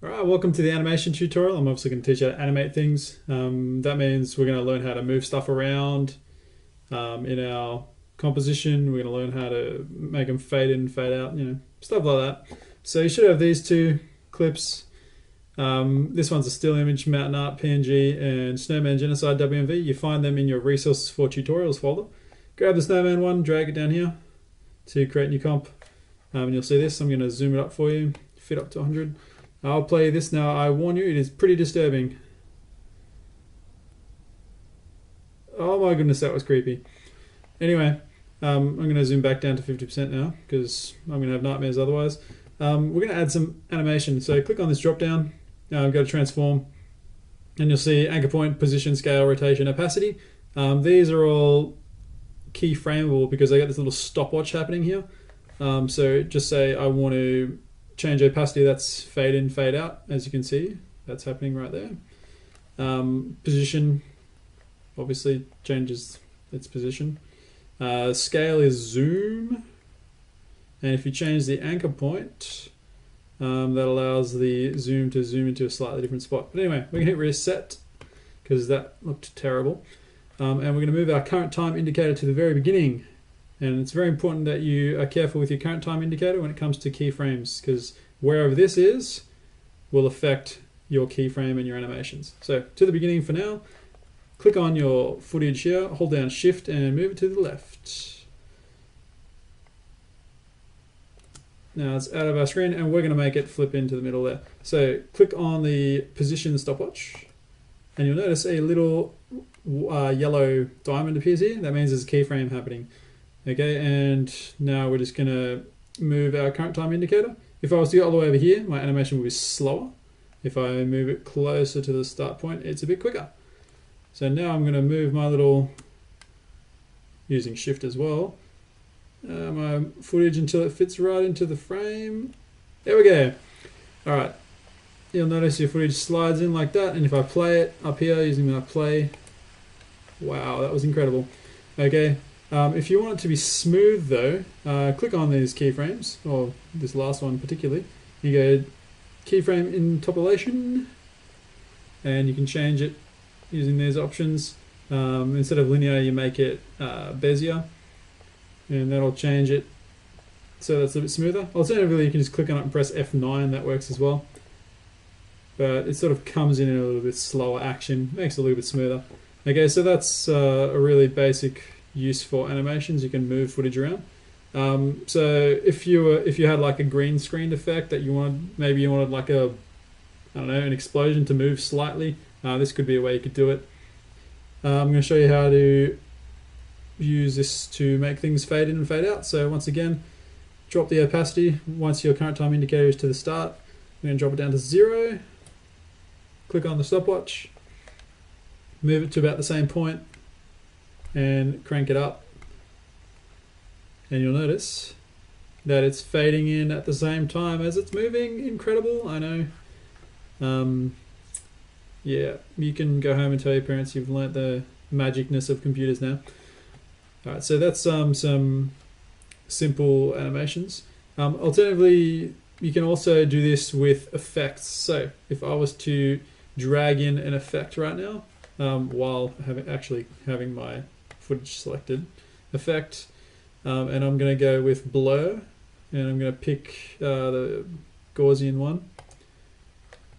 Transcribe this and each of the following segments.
Alright, welcome to the animation tutorial. I'm obviously going to teach you how to animate things. That means we're going to learn how to move stuff around in our composition. We're going to learn how to make them fade in, fade out, stuff like that. So you should have these two clips. This one's a still image, mountain art, PNG, and Snowman Genocide WMV. You find them in your resources for tutorials folder. Grab the Snowman one, drag it down here to create new comp. And you'll see this. I'm going to zoom it up for you, fit up to 100. I'll play this now. I warn you, it is pretty disturbing. Oh my goodness, that was creepy. Anyway, I'm going to zoom back down to 50% now because I'm going to have nightmares otherwise. We're going to add some animation. So click on this drop down, go to transform, and you'll see anchor point, position, scale, rotation, opacity. These are all keyframeable because I got this little stopwatch happening here. So just say I want to change opacity, that's fade in, fade out, as you can see. That's happening right there. Position obviously changes its position. Scale is zoom. And if you change the anchor point, that allows the zoom to zoom into a slightly different spot. But anyway, we can hit reset because that looked terrible. And we're going to move our current time indicator to the very beginning. And it's very important that you are careful with your current time indicator when it comes to keyframes, because wherever this is will affect your keyframe and your animations. So to the beginning for now, click on your footage here, hold down shift and move it to the left. Now it's out of our screen and we're going to make it flip into the middle there. So click on the position stopwatch and you'll notice a little yellow diamond appears here. That means there's a keyframe happening. Okay, and now we're just going to move our current time indicator. If I was to go all the way over here, my animation will be slower. If I move it closer to the start point, it's a bit quicker. So now I'm going to move my little, using shift as well, my footage until it fits right into the frame. There we go. Alright, you'll notice your footage slides in like that, and if I play it up here using my play, wow, that was incredible. Okay. If you want it to be smooth though, click on these keyframes, or this last one particularly. You go keyframe interpolation, and you can change it using these options. Instead of linear, you make it Bezier, and that'll change it so that's a bit smoother. Alternatively, you can just click on it and press F9, that works as well. But it sort of comes in a little bit slower action, makes it a little bit smoother. Okay, so that's a really basic use for animations. You can move footage around. So if you had like a green screen effect that you wanted, maybe you wanted like a, I don't know, an explosion to move slightly, this could be a way you could do it. I'm going to show you how to use this to make things fade in and fade out. So once again, drop the opacity once your current time indicator is to the start. I'm going to drop it down to 0. Click on the stopwatch, move it to about the same point, and crank it up, and you'll notice that it's fading in at the same time as it's moving. Incredible, I know. Yeah, you can go home and tell your parents you've learnt the magicness of computers now. Alright, so that's some simple animations. Alternatively, you can also do this with effects. So if I was to drag in an effect right now, while having my footage selected, effect, and I'm going to go with blur, and I'm going to pick the Gaussian one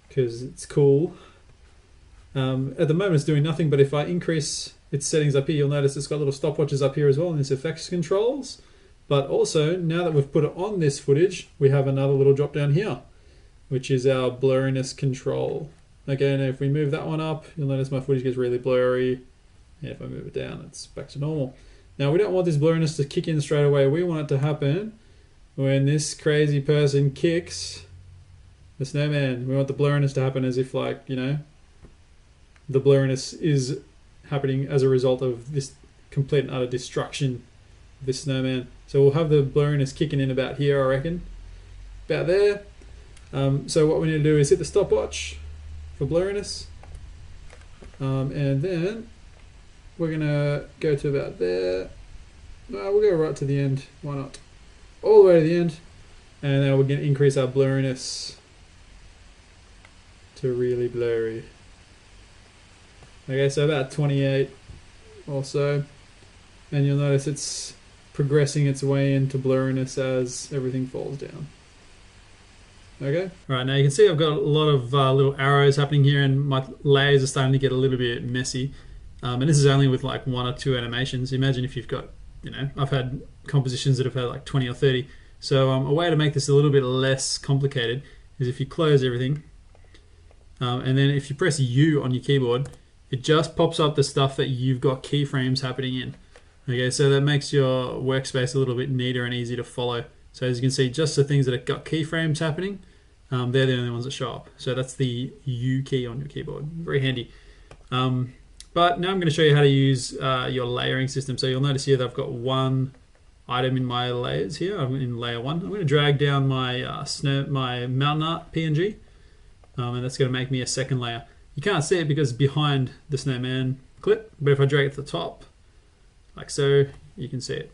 because it's cool. At the moment it's doing nothing, but if I increase its settings up here, you'll notice it's got little stopwatches up here as well in this effects controls. But also, now that we've put it on this footage, we have another little drop down here, which is our blurriness control. Okay, and if we move that one up, you'll notice my footage gets really blurry. And if I move it down, it's back to normal. Now, we don't want this blurriness to kick in straight away. We want it to happen when this crazy person kicks the snowman. We want the blurriness to happen as if, like, you know, the blurriness is happening as a result of this complete and utter destruction of this snowman. So we'll have the blurriness kicking in about here, I reckon. About there. So what we need to do is hit the stopwatch for blurriness. And then we're going to go to about there. No, we'll go right to the end. Why not? All the way to the end. And now we're going to increase our blurriness to really blurry. Okay, so about 28 or so, and you'll notice it's progressing its way into blurriness as everything falls down. Okay. Right, now you can see I've got a lot of little arrows happening here, and my layers are starting to get a little bit messy. And this is only with like 1 or 2 animations. Imagine if you've got, I've had compositions that have had like 20 or 30. So a way to make this a little bit less complicated is if you close everything, and then if you press U on your keyboard, it just pops up the stuff that you've got keyframes happening in. Okay, so that makes your workspace a little bit neater and easy to follow. So as you can see, just the things that have got keyframes happening, they're the only ones that show up. So that's the U key on your keyboard. Very handy. But now I'm going to show you how to use your layering system. So you'll notice here that I've got one item in my layers here. I'm in layer 1. I'm going to drag down my my mountain art PNG, and that's going to make me a second layer. You can't see it because it's behind the snowman clip, but if I drag it to the top, like so, you can see it.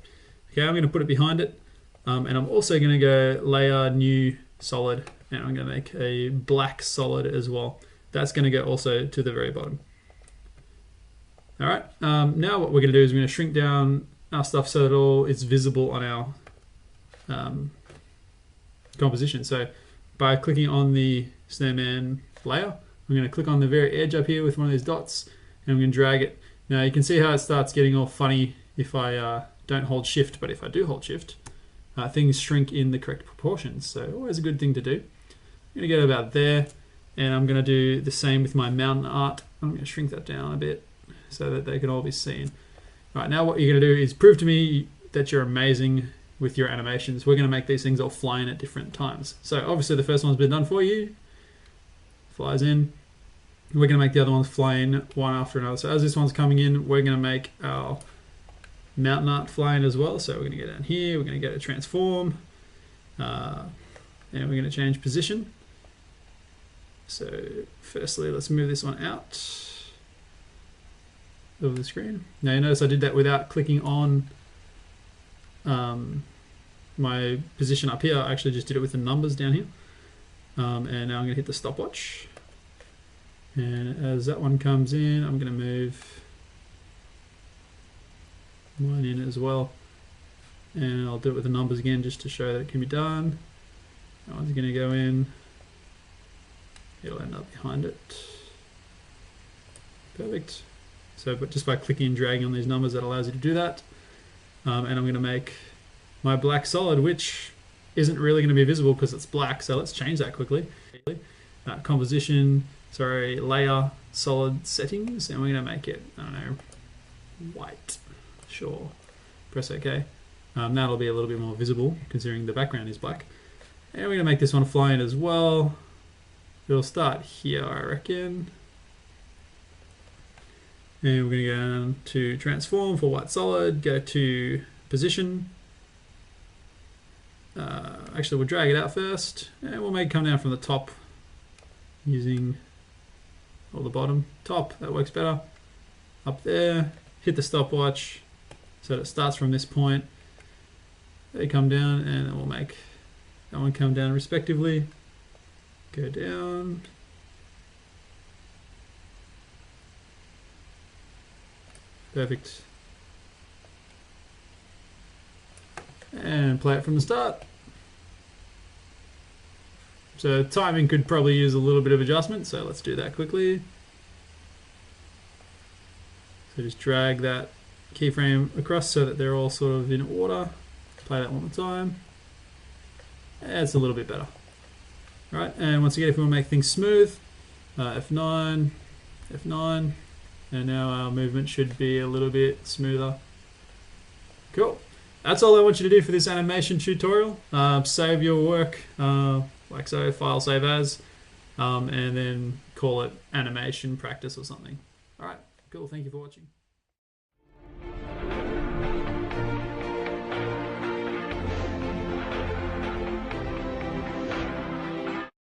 Okay, I'm going to put it behind it, and I'm also going to go layer new solid, and I'm going to make a black solid as well. That's going to go also to the very bottom. All right, now what we're going to do is we're going to shrink down our stuff so that all is visible on our composition. So by clicking on the snowman layer, I'm going to click on the very edge up here with one of these dots, and I'm going to drag it. Now you can see how it starts getting all funny if I don't hold shift, but if I do hold shift, things shrink in the correct proportions. So always a good thing to do. I'm going to get about there, and I'm going to do the same with my mountain art. I'm going to shrink that down a bit so that they can all be seen. All right, now what you're going to do is prove to me that you're amazing with your animations. We're going to make these things all fly in at different times. So obviously the first one's been done for you. Flies in. We're going to make the other ones fly in one after another. So as this one's coming in, we're going to make our mountain art fly in as well. So we're going to go down here, we're going to go to transform, and we're going to change position. So firstly, let's move this one out of the screen. Now you notice I did that without clicking on my position up here. I actually just did it with the numbers down here. And now I'm going to hit the stopwatch. And as that one comes in, I'm going to move mine in as well. And I'll do it with the numbers again just to show that it can be done. That one's going to go in. It'll end up behind it. Perfect. So, but just by clicking and dragging on these numbers, that allows you to do that. And I'm going to make my black solid, which isn't really going to be visible because it's black. So let's change that quickly. Composition, sorry, layer, solid settings, and we're going to make it, I don't know, white. Sure. Press OK. That'll be a little bit more visible considering the background is black. And we're going to make this one fly in as well. It'll start here, I reckon. And we're going to go down to transform for white solid, go to position. Actually, we'll drag it out first, and we'll make it come down from the top using, or the bottom, top, that works better. Up there, hit the stopwatch so that it starts from this point. They come down, and then we'll make that one come down respectively. Go down. Perfect. And play it from the start. So timing could probably use a little bit of adjustment, so let's do that quickly. So just drag that keyframe across so that they're all sort of in order. Play that one more time. That's a little bit better. All right, and once again, if we want to make things smooth, F9, F9, and now our movement should be a little bit smoother. Cool. That's all I want you to do for this animation tutorial. Save your work, like so, file save as, and then call it animation practice or something. All right, cool. Thank you for watching.